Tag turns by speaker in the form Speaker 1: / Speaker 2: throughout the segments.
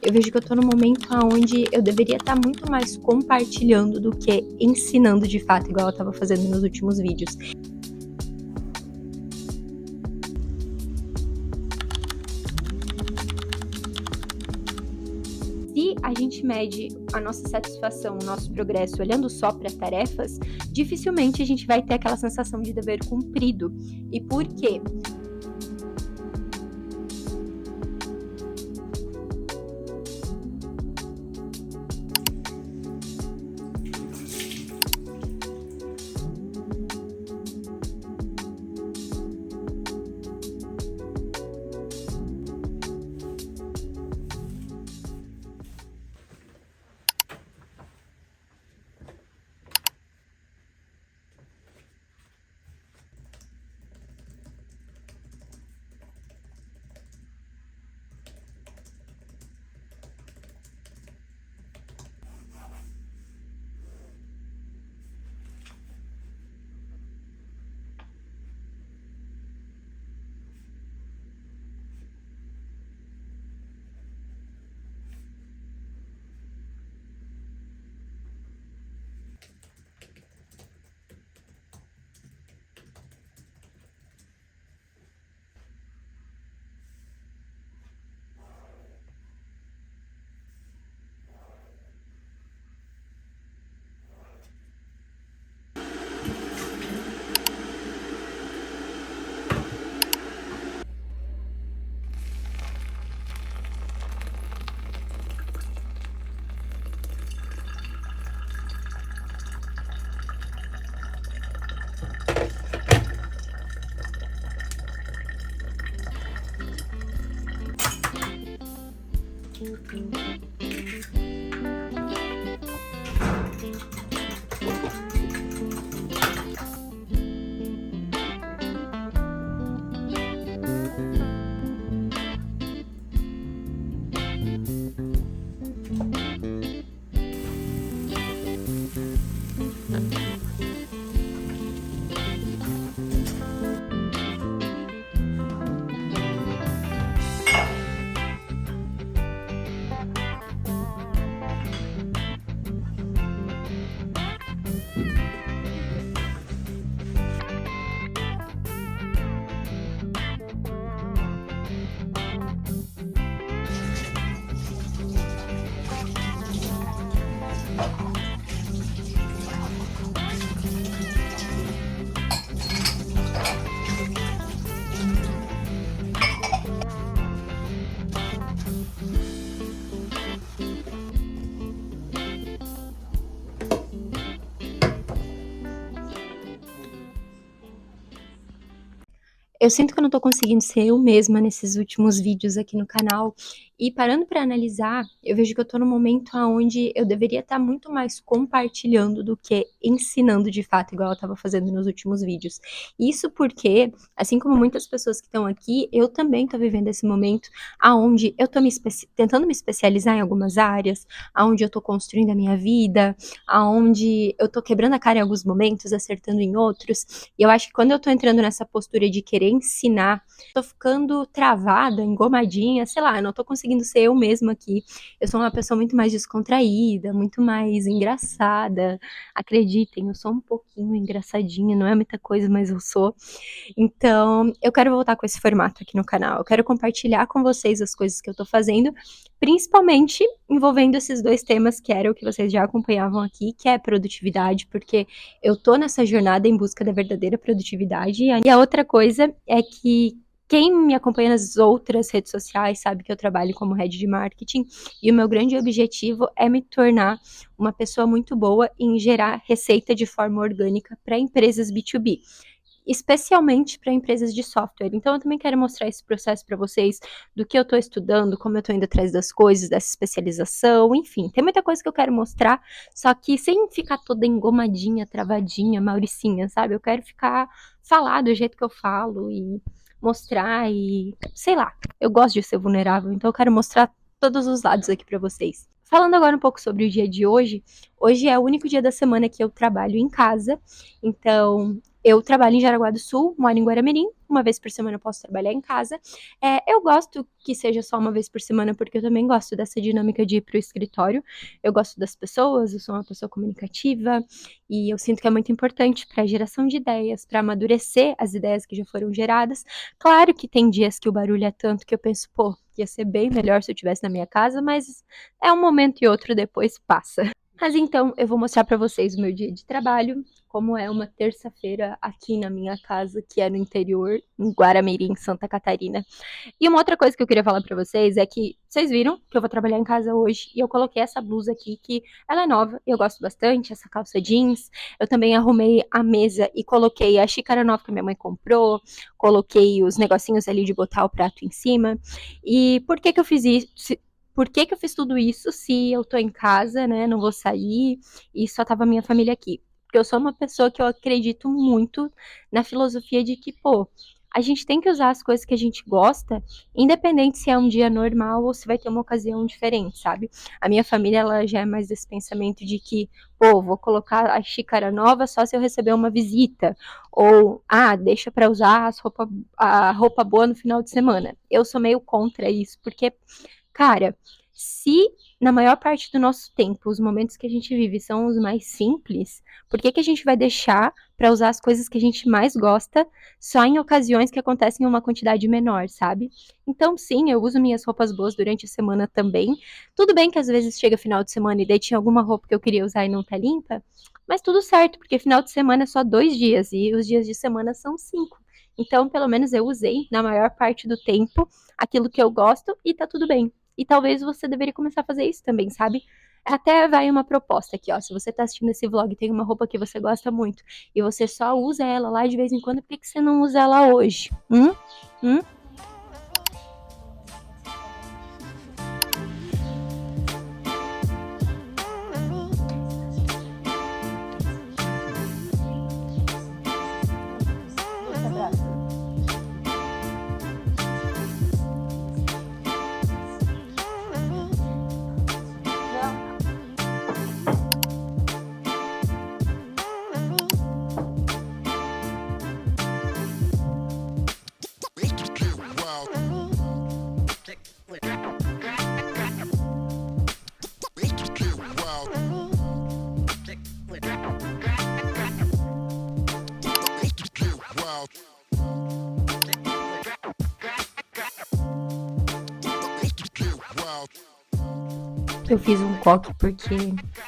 Speaker 1: eu vejo que eu tô num momento onde eu deveria estar muito mais compartilhando do que ensinando de fato, igual eu estava fazendo nos últimos vídeos. Se a gente mede a nossa satisfação, o nosso progresso olhando só para tarefas, dificilmente a gente vai ter aquela sensação de dever cumprido. E por quê? Eu sinto que eu não tô conseguindo ser eu mesma nesses últimos vídeos aqui no canal, e parando pra analisar, eu vejo que eu tô num momento onde eu deveria estar muito mais compartilhando do que ensinando de fato, igual eu estava fazendo nos últimos vídeos. Isso porque, assim como muitas pessoas que estão aqui, eu também tô vivendo esse momento aonde eu tô tentando me especializar em algumas áreas, aonde eu tô construindo a minha vida, aonde eu tô quebrando a cara em alguns momentos, acertando em outros, e eu acho que quando eu tô entrando nessa postura de querer ensinar, tô ficando travada, engomadinha, sei lá, eu não tô conseguindo ser eu mesma aqui. Eu sou uma pessoa muito mais descontraída, muito mais engraçada. Acreditem, eu sou um pouquinho engraçadinha, não é muita coisa, mas eu sou. Então, eu quero voltar com esse formato aqui no canal. Eu quero compartilhar com vocês as coisas que eu tô fazendo, principalmente envolvendo esses dois temas que era o que vocês já acompanhavam aqui, que é produtividade, porque eu tô nessa jornada em busca da verdadeira produtividade. E a outra coisa é que quem me acompanha nas outras redes sociais sabe que eu trabalho como head de marketing e o meu grande objetivo é me tornar uma pessoa muito boa em gerar receita de forma orgânica para empresas B2B, especialmente para empresas de software. Então eu também quero mostrar esse processo para vocês, do que eu estou estudando, como eu estou indo atrás das coisas, dessa especialização, enfim, tem muita coisa que eu quero mostrar, só que sem ficar toda engomadinha, travadinha, mauricinha, sabe? Eu quero falar do jeito que eu falo e mostrar e, sei lá, eu gosto de ser vulnerável, então eu quero mostrar todos os lados aqui para vocês. Falando agora um pouco sobre o dia de hoje, hoje é o único dia da semana que eu trabalho em casa, então eu trabalho em Jaraguá do Sul, moro em Guaramirim, uma vez por semana eu posso trabalhar em casa. Eu gosto que seja só uma vez por semana, porque eu também gosto dessa dinâmica de ir para o escritório. Eu gosto das pessoas, eu sou uma pessoa comunicativa e eu sinto que é muito importante para a geração de ideias, para amadurecer as ideias que já foram geradas. Claro que tem dias que o barulho é tanto que eu penso, pô, ia ser bem melhor se eu estivesse na minha casa, mas é um momento e outro, depois passa. Mas então eu vou mostrar para vocês o meu dia de trabalho, como é uma terça-feira aqui na minha casa, que é no interior, em Guaramirim, Santa Catarina. E uma outra coisa que eu queria falar pra vocês é que vocês viram que eu vou trabalhar em casa hoje e eu coloquei essa blusa aqui que ela é nova, eu gosto bastante, essa calça jeans. Eu também arrumei a mesa e coloquei a xícara nova que minha mãe comprou, coloquei os negocinhos ali de botar o prato em cima. E por que que eu fiz isso? Por que que eu fiz tudo isso se eu tô em casa, né? Não vou sair e só tava minha família aqui? Porque eu sou uma pessoa que eu acredito muito na filosofia de que, pô, a gente tem que usar as coisas que a gente gosta, independente se é um dia normal ou se vai ter uma ocasião diferente, sabe? A minha família, ela já é mais desse pensamento de que, pô, vou colocar a xícara nova só se eu receber uma visita, ou, deixa pra usar a roupa boa no final de semana. Eu sou meio contra isso, porque, cara, se na maior parte do nosso tempo os momentos que a gente vive são os mais simples, por que que a gente vai deixar para usar as coisas que a gente mais gosta só em ocasiões que acontecem em uma quantidade menor, sabe? Então, sim, eu uso minhas roupas boas durante a semana também. Tudo bem que às vezes chega final de semana e daí tinha alguma roupa que eu queria usar e não tá limpa, mas tudo certo, porque final de semana é só 2 dias e os dias de semana são 5. Então, pelo menos eu usei na maior parte do tempo aquilo que eu gosto e tá tudo bem. E talvez você deveria começar a fazer isso também, sabe? Até vai uma proposta aqui, ó. Se você tá assistindo esse vlog e tem uma roupa que você gosta muito e você só usa ela lá de vez em quando, por que que você não usa ela hoje? Hum? Eu fiz um coque porque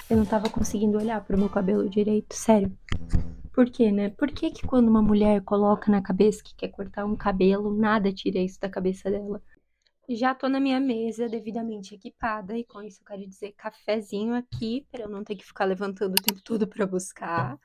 Speaker 1: eu não tava conseguindo olhar pro meu cabelo direito, sério. Por quê, né? Por que que quando uma mulher coloca na cabeça que quer cortar um cabelo, nada tira isso da cabeça dela? Já tô na minha mesa devidamente equipada e com isso eu quero dizer cafezinho aqui para eu não ter que ficar levantando o tempo todo para buscar.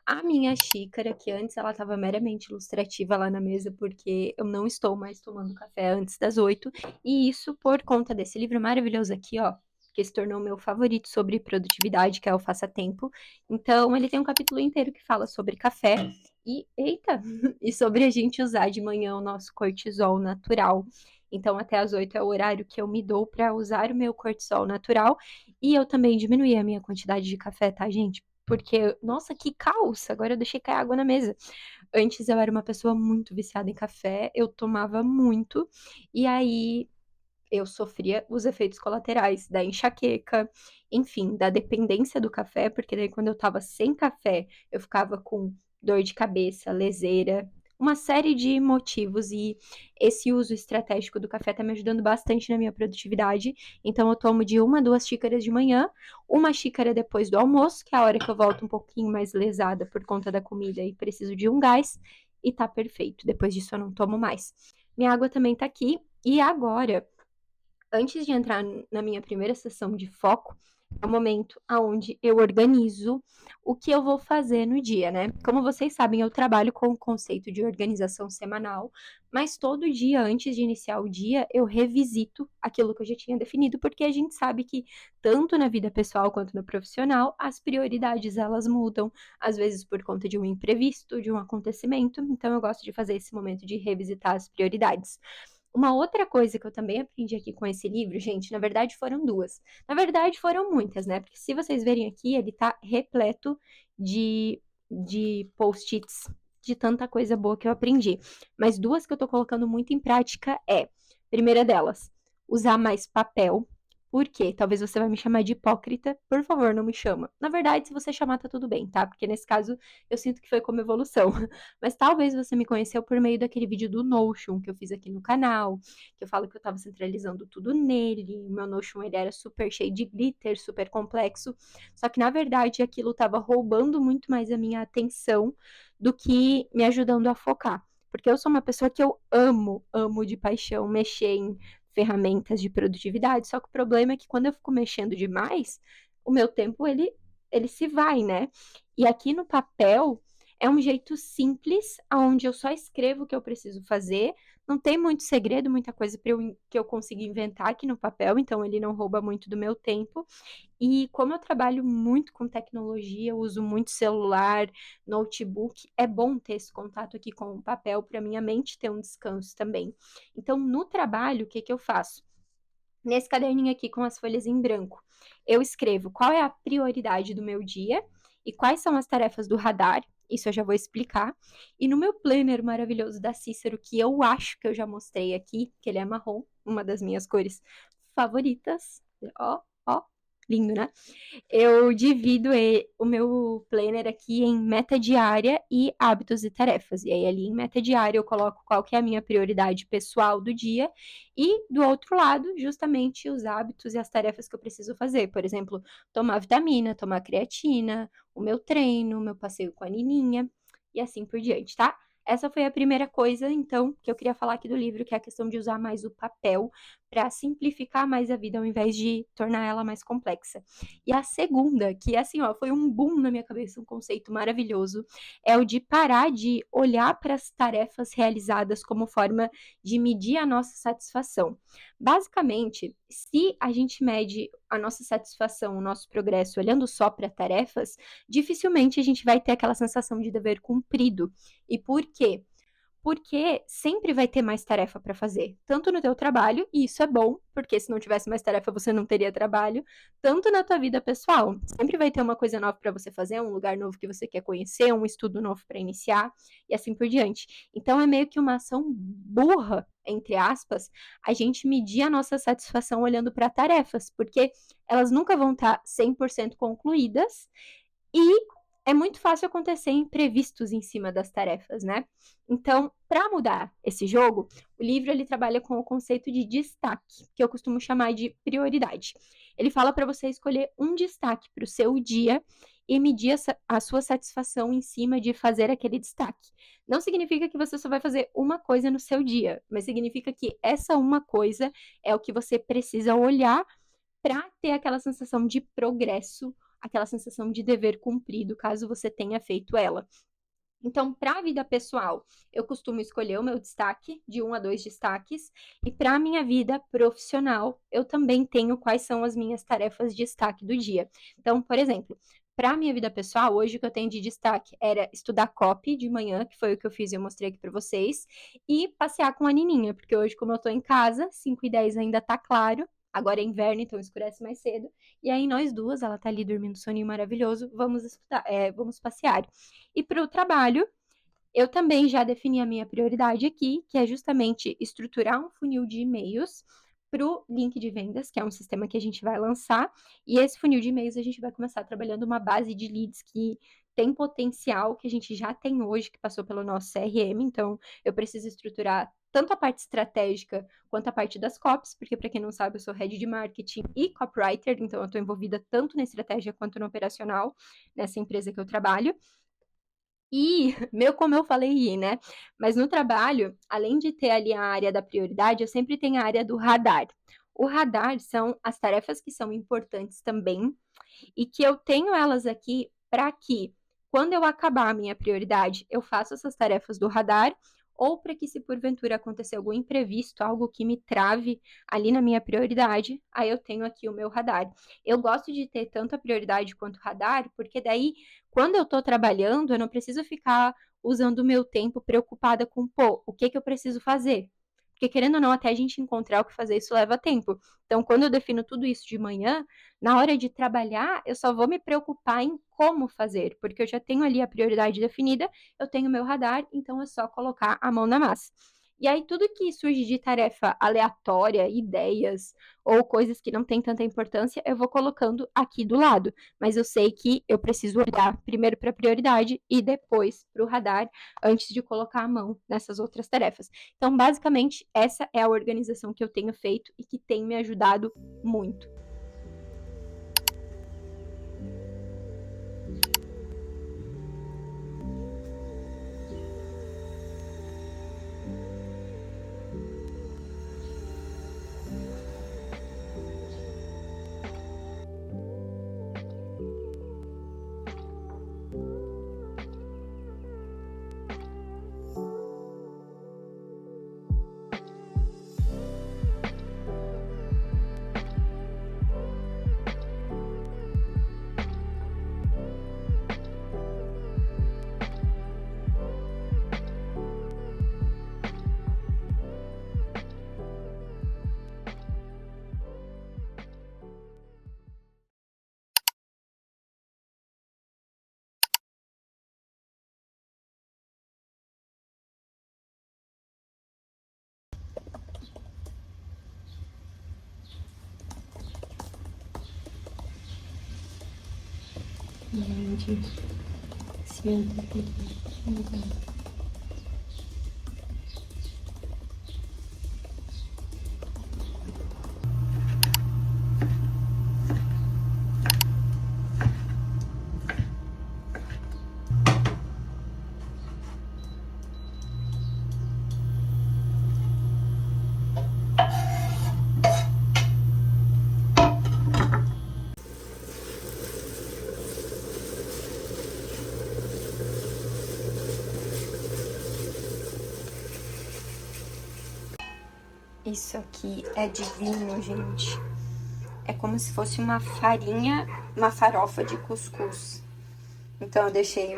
Speaker 1: A minha xícara, que antes ela estava meramente ilustrativa lá na mesa, porque eu não estou mais tomando café antes das 8, e isso por conta desse livro maravilhoso aqui, ó, que se tornou meu favorito sobre produtividade, que é o Faça Tempo. Então, ele tem um capítulo inteiro que fala sobre café e, eita, e sobre a gente usar de manhã o nosso cortisol natural. Então, até as 8 é o horário que eu me dou para usar o meu cortisol natural. E eu também diminuí a minha quantidade de café, tá, gente? Porque, nossa, que caos! Agora eu deixei cair água na mesa. Antes eu era uma pessoa muito viciada em café, eu tomava muito, e aí eu sofria os efeitos colaterais da enxaqueca, enfim, da dependência do café, porque daí quando eu tava sem café, eu ficava com dor de cabeça, leseira, uma série de motivos e esse uso estratégico do café tá me ajudando bastante na minha produtividade. Então eu tomo de 1 a 2 xícaras de manhã, 1 xícara depois do almoço, que é a hora que eu volto um pouquinho mais lesada por conta da comida e preciso de um gás, e tá perfeito. Depois disso eu não tomo mais. Minha água também tá aqui. E agora, antes de entrar na minha primeira sessão de foco, é o momento onde eu organizo o que eu vou fazer no dia, né? Como vocês sabem, eu trabalho com o conceito de organização semanal, mas todo dia, antes de iniciar o dia, eu revisito aquilo que eu já tinha definido, porque a gente sabe que, tanto na vida pessoal quanto no profissional, as prioridades elas mudam, às vezes por conta de um imprevisto, de um acontecimento, então eu gosto de fazer esse momento de revisitar as prioridades. Uma outra coisa que eu também aprendi aqui com esse livro, gente, na verdade foram duas. Na verdade foram muitas, né? Porque se vocês verem aqui, ele tá repleto de post-its de tanta coisa boa que eu aprendi. Mas duas que eu tô colocando muito em prática primeira delas, usar mais papel. Por quê? Talvez você vai me chamar de hipócrita. Por favor, não me chama. Na verdade, se você chamar, tá tudo bem, tá? Porque nesse caso, eu sinto que foi como evolução. Mas talvez você me conheceu por meio daquele vídeo do Notion que eu fiz aqui no canal, que eu falo que eu tava centralizando tudo nele. O meu Notion, ele era super cheio de glitter, super complexo. Só que, na verdade, aquilo tava roubando muito mais a minha atenção do que me ajudando a focar. Porque eu sou uma pessoa que eu amo de paixão mexer em ferramentas de produtividade, só que o problema é que quando eu fico mexendo demais, o meu tempo ele se vai, né? E aqui no papel é um jeito simples, onde eu só escrevo o que eu preciso fazer, não tem muito segredo, muita coisa que eu consigo inventar aqui no papel, então ele não rouba muito do meu tempo. E como eu trabalho muito com tecnologia, eu uso muito celular, notebook, é bom ter esse contato aqui com o papel para minha mente ter um descanso também. Então, no trabalho, o que eu faço? Nesse caderninho aqui com as folhas em branco, eu escrevo qual é a prioridade do meu dia e quais são as tarefas do radar. Isso eu já vou explicar. E no meu planner maravilhoso da Cícero, que eu acho que eu já mostrei aqui, que ele é marrom, uma das minhas cores favoritas. Ó, lindo, né? Eu divido o meu planner aqui em meta diária e hábitos e tarefas. E aí, ali em meta diária, eu coloco qual que é a minha prioridade pessoal do dia e, do outro lado, justamente os hábitos e as tarefas que eu preciso fazer. Por exemplo, tomar vitamina, tomar creatina, o meu treino, o meu passeio com a Nininha e assim por diante, tá? Essa foi a primeira coisa, então, que eu queria falar aqui do livro, que é a questão de usar mais o papel para simplificar mais a vida ao invés de tornar ela mais complexa. E a segunda, que assim, ó, foi um boom na minha cabeça, um conceito maravilhoso, é o de parar de olhar para as tarefas realizadas como forma de medir a nossa satisfação. Basicamente, se a gente mede a nossa satisfação, o nosso progresso olhando só para tarefas, dificilmente a gente vai ter aquela sensação de dever cumprido. E por quê? Porque sempre vai ter mais tarefa para fazer, tanto no teu trabalho, e isso é bom, porque se não tivesse mais tarefa você não teria trabalho, tanto na tua vida pessoal. Sempre vai ter uma coisa nova para você fazer, um lugar novo que você quer conhecer, um estudo novo para iniciar e assim por diante. Então é meio que uma ação burra, entre aspas, a gente medir a nossa satisfação olhando para tarefas, porque elas nunca vão estar 100% concluídas e é muito fácil acontecer imprevistos em cima das tarefas, né? Então, para mudar esse jogo, o livro ele trabalha com o conceito de destaque, que eu costumo chamar de prioridade. Ele fala para você escolher um destaque para o seu dia e medir a sua satisfação em cima de fazer aquele destaque. Não significa que você só vai fazer uma coisa no seu dia, mas significa que essa uma coisa é o que você precisa olhar para ter aquela sensação de progresso, aquela sensação de dever cumprido, caso você tenha feito ela. Então, para a vida pessoal, eu costumo escolher o meu destaque, de 1 a 2 destaques, e para a minha vida profissional, eu também tenho quais são as minhas tarefas de destaque do dia. Então, por exemplo, para a minha vida pessoal, hoje o que eu tenho de destaque era estudar copy de manhã, que foi o que eu fiz e eu mostrei aqui para vocês, e passear com a Nininha, porque hoje, como eu estou em casa, 5h10 ainda tá claro, agora é inverno, então escurece mais cedo, e aí nós duas, ela tá ali dormindo um soninho maravilhoso, vamos passear. E para o trabalho, eu também já defini a minha prioridade aqui, que é justamente estruturar um funil de e-mails para o link de vendas, que é um sistema que a gente vai lançar. E esse funil de e-mails a gente vai começar trabalhando uma base de leads que tem potencial, que a gente já tem hoje, que passou pelo nosso CRM. Então, eu preciso estruturar tanto a parte estratégica quanto a parte das copies, porque para quem não sabe, eu sou head de marketing e copywriter, então eu estou envolvida tanto na estratégia quanto no operacional, nessa empresa que eu trabalho. E, como eu falei, né? Mas no trabalho, além de ter ali a área da prioridade, eu sempre tenho a área do radar. O radar são as tarefas que são importantes também e que eu tenho elas aqui para que, quando eu acabar a minha prioridade, eu faça essas tarefas do radar, ou para que, se porventura acontecer algum imprevisto, algo que me trave ali na minha prioridade, aí eu tenho aqui o meu radar. Eu gosto de ter tanto a prioridade quanto o radar, porque daí, quando eu estou trabalhando, eu não preciso ficar usando o meu tempo preocupada com, pô, o que eu preciso fazer? Porque, querendo ou não, até a gente encontrar o que fazer, isso leva tempo. Então, quando eu defino tudo isso de manhã, na hora de trabalhar, eu só vou me preocupar em como fazer, porque eu já tenho ali a prioridade definida, eu tenho meu radar, então é só colocar a mão na massa. E aí, tudo que surge de tarefa aleatória, ideias ou coisas que não têm tanta importância, eu vou colocando aqui do lado. Mas eu sei que eu preciso olhar primeiro para a prioridade e depois para o radar, antes de colocar a mão nessas outras tarefas. Então, basicamente, essa é a organização que eu tenho feito e que tem me ajudado muito. Gente, se Isso aqui é divino, gente. É como se fosse uma farinha, uma farofa de cuscuz. Então eu deixei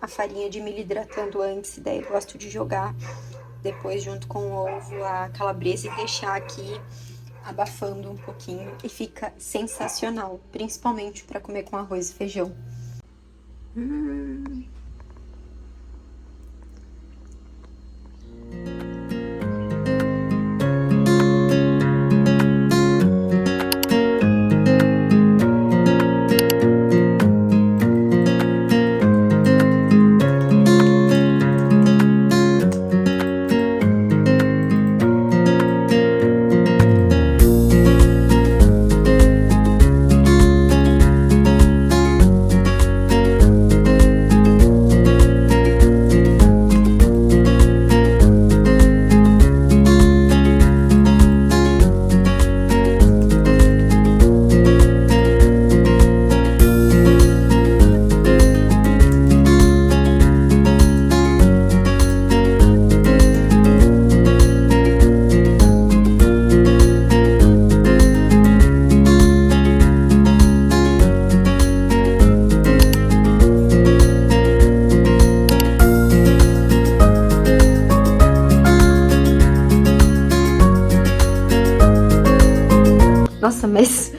Speaker 1: a farinha de milho hidratando antes, daí eu gosto de jogar depois junto com o ovo a calabresa e deixar aqui abafando um pouquinho e fica sensacional, principalmente para comer com arroz e feijão. Nossa, mas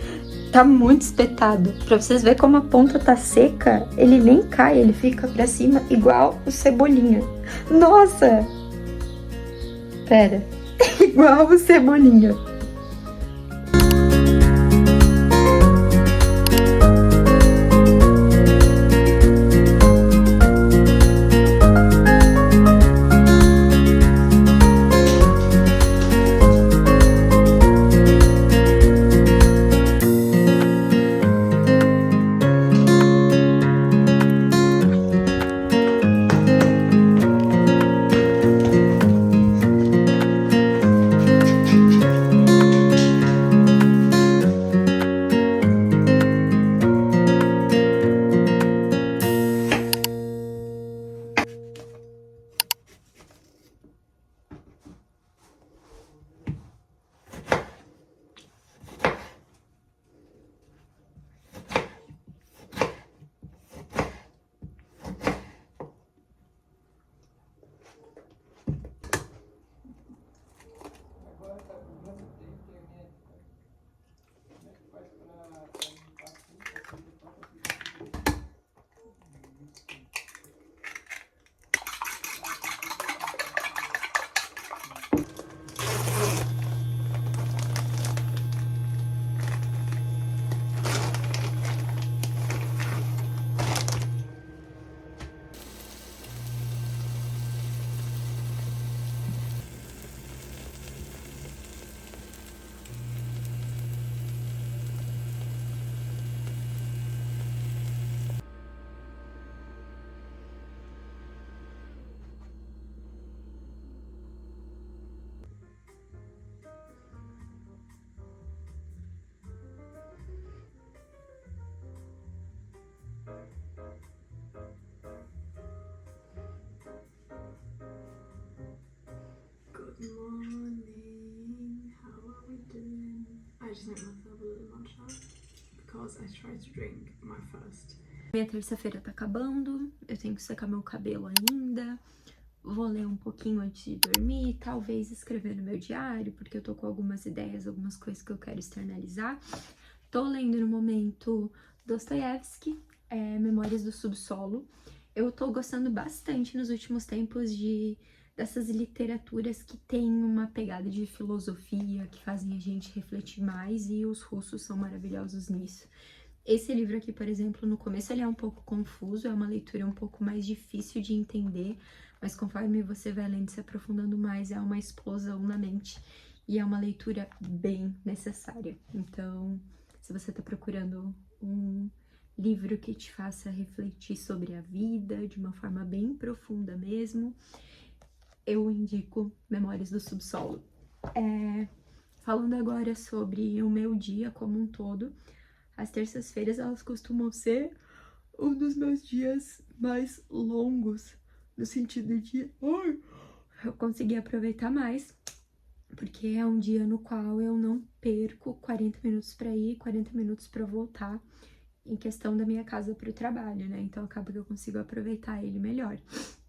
Speaker 1: tá muito espetado. Pra vocês verem como a ponta tá seca, ele nem cai, ele fica pra cima igual o Cebolinha. Nossa! Pera, igual o Cebolinha. Minha terça-feira tá acabando, eu tenho que secar meu cabelo ainda, vou ler um pouquinho antes de dormir, talvez escrever no meu diário, porque eu tô com algumas ideias, algumas coisas que eu quero externalizar. Tô lendo no momento Dostoiévski, Memórias do Subsolo. Eu tô gostando bastante nos últimos tempos dessas literaturas que têm uma pegada de filosofia, que fazem a gente refletir mais, e os russos são maravilhosos nisso. Esse livro aqui, por exemplo, no começo ele é um pouco confuso, é uma leitura um pouco mais difícil de entender, mas conforme você vai lendo e se aprofundando mais, é uma explosão na mente e é uma leitura bem necessária. Então, se você está procurando um livro que te faça refletir sobre a vida de uma forma bem profunda mesmo, eu indico Memórias do Subsolo. Falando agora sobre o meu dia como um todo, as terças-feiras elas costumam ser um dos meus dias mais longos, no sentido de eu conseguir aproveitar mais, porque é um dia no qual eu não perco 40 minutos para ir, 40 minutos para voltar, em questão da minha casa para o trabalho, né? Então acaba que eu consigo aproveitar ele melhor.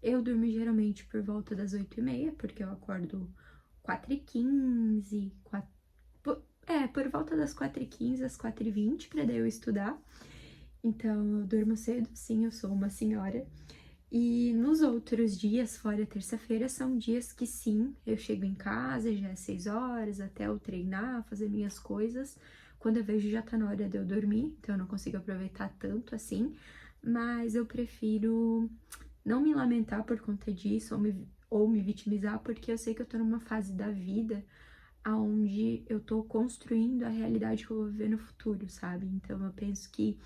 Speaker 1: Eu durmo geralmente por volta das 8h30, porque eu acordo 4h15, por volta das 4h15 às 4h20, para daí eu estudar. Então eu durmo cedo, sim, eu sou uma senhora. E nos outros dias, fora terça-feira, são dias que sim, eu chego em casa, já é 6 horas, até eu treinar, fazer minhas coisas. Quando eu vejo já tá na hora de eu dormir, então eu não consigo aproveitar tanto assim. Mas eu prefiro não me lamentar por conta disso, ou me vitimizar, porque eu sei que eu tô numa fase da vida onde eu tô construindo a realidade que eu vou viver no futuro, sabe? Então eu penso que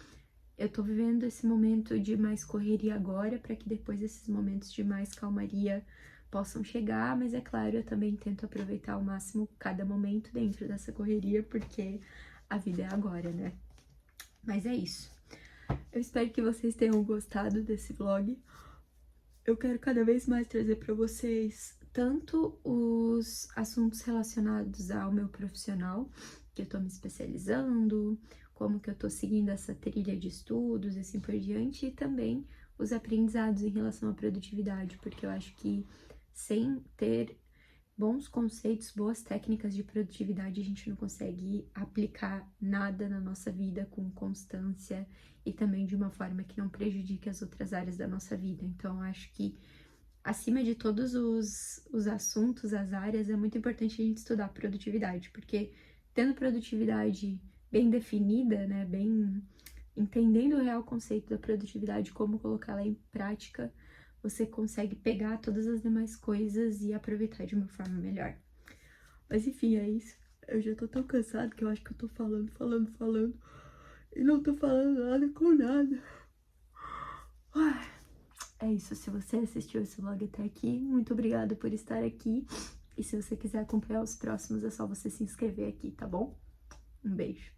Speaker 1: eu tô vivendo esse momento de mais correria agora, para que depois esses momentos de mais calmaria possam chegar, mas é claro, eu também tento aproveitar ao máximo cada momento dentro dessa correria, porque a vida é agora, né? Mas é isso. Eu espero que vocês tenham gostado desse vlog. Eu quero cada vez mais trazer para vocês tanto os assuntos relacionados ao meu profissional, que eu tô me especializando, como que eu tô seguindo essa trilha de estudos e assim por diante, e também os aprendizados em relação à produtividade, porque eu acho que sem ter bons conceitos, boas técnicas de produtividade, a gente não consegue aplicar nada na nossa vida com constância e também de uma forma que não prejudique as outras áreas da nossa vida. Então, eu acho que, acima de todos os assuntos, as áreas, é muito importante a gente estudar produtividade, porque tendo produtividade bem definida, né, bem entendendo o real conceito da produtividade, como colocá-la em prática, você consegue pegar todas as demais coisas e aproveitar de uma forma melhor. Mas enfim, é isso. Eu já tô tão cansada que eu acho que eu tô falando e não tô falando nada com nada. É isso, se você assistiu esse vlog até aqui, muito obrigada por estar aqui. E se você quiser acompanhar os próximos, é só você se inscrever aqui, tá bom? Um beijo.